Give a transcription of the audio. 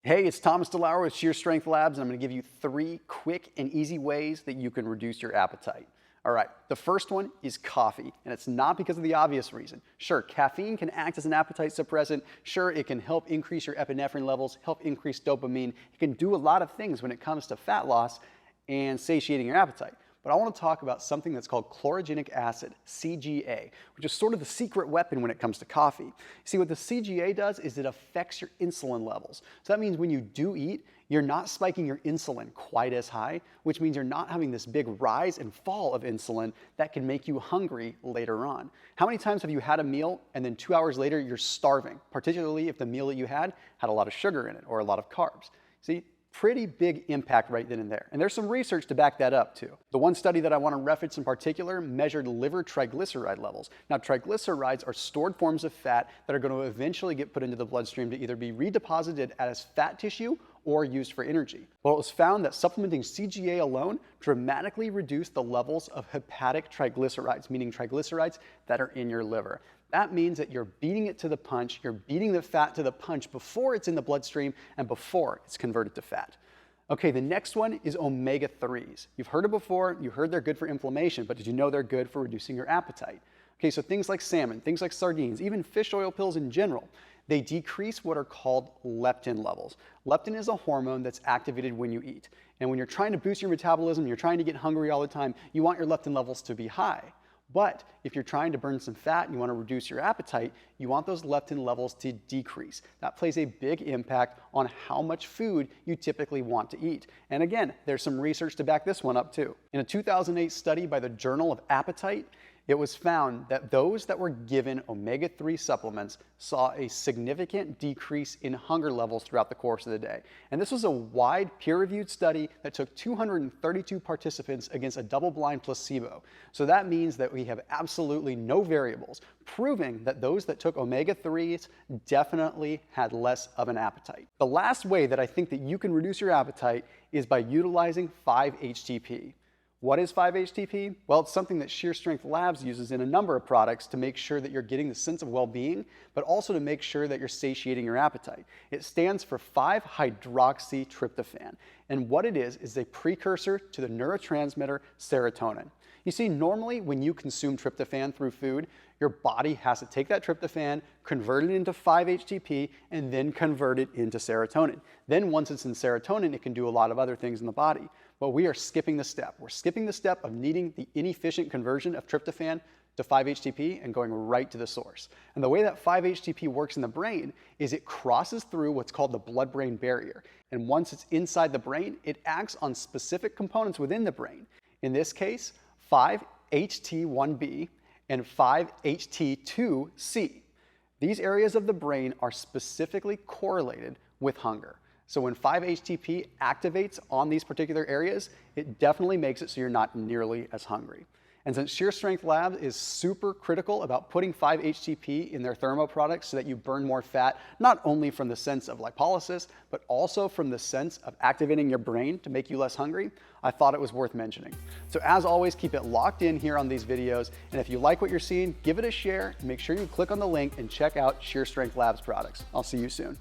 Hey, it's Thomas DeLauer with Sheer Strength Labs, and I'm going to give you 3 quick and easy ways that you can reduce your appetite. All right, the first one is coffee, and it's not because of the obvious reason. Sure, caffeine can act as an appetite suppressant. Sure, it can help increase your epinephrine levels, help increase dopamine. It can do a lot of things when it comes to fat loss and satiating your appetite. But I want to talk about something that's called chlorogenic acid, CGA, which is sort of the secret weapon when it comes to coffee. See, what the CGA does is it affects your insulin levels. So that means when you do eat, you're not spiking your insulin quite as high, which means you're not having this big rise and fall of insulin that can make you hungry later on. How many times have you had a meal and then 2 hours later you're starving, particularly if the meal that you had a lot of sugar in it or a lot of carbs? See? Pretty big impact right then and there. And there's some research to back that up too. The one study that I want to reference in particular measured liver triglyceride levels. Now, triglycerides are stored forms of fat that are going to eventually get put into the bloodstream to either be redeposited as fat tissue or used for energy. Well, it was found that supplementing CGA alone dramatically reduced the levels of hepatic triglycerides, meaning triglycerides that are in your liver. That means that you're beating it to the punch, you're beating the fat to the punch before it's in the bloodstream and before it's converted to fat. Okay, the next one is omega-3s. You've heard it before, you heard they're good for inflammation, but did you know they're good for reducing your appetite? Okay, so things like salmon, things like sardines, even fish oil pills in general, they decrease what are called leptin levels. Leptin is a hormone that's activated when you eat. And when you're trying to boost your metabolism, you're trying to get hungry all the time, you want your leptin levels to be high. But if you're trying to burn some fat and you want to reduce your appetite, you want those leptin levels to decrease. That plays a big impact on how much food you typically want to eat. And again, there's some research to back this one up too. In a 2008 study by the Journal of Appetite, it was found that those that were given omega-3 supplements saw a significant decrease in hunger levels throughout the course of the day. And this was a wide peer-reviewed study that took 232 participants against a double-blind placebo. So that means that we have absolutely no variables, proving that those that took omega-3s definitely had less of an appetite. The last way that I think that you can reduce your appetite is by utilizing 5-HTP. What is 5-HTP? Well, it's something that Sheer Strength Labs uses in a number of products to make sure that you're getting the sense of well-being, but also to make sure that you're satiating your appetite. It stands for 5-hydroxytryptophan, and what it is a precursor to the neurotransmitter serotonin. You see, normally when you consume tryptophan through food, your body has to take that tryptophan, convert it into 5-HTP, and then convert it into serotonin. Then once it's in serotonin, it can do a lot of other things in the body. But we are skipping the step. We're skipping the step of needing the inefficient conversion of tryptophan to 5-HTP and going right to the source. And the way that 5-HTP works in the brain is it crosses through what's called the blood-brain barrier. And once it's inside the brain, it acts on specific components within the brain. In this case, 5-HT1B and 5-HT2C. These areas of the brain are specifically correlated with hunger. So when 5-HTP activates on these particular areas, it definitely makes it so you're not nearly as hungry. And since Sheer Strength Labs is super critical about putting 5-HTP in their thermo products so that you burn more fat, not only from the sense of lipolysis, but also from the sense of activating your brain to make you less hungry, I thought it was worth mentioning. So as always, keep it locked in here on these videos. And if you like what you're seeing, give it a share. Make sure you click on the link and check out Sheer Strength Labs products. I'll see you soon.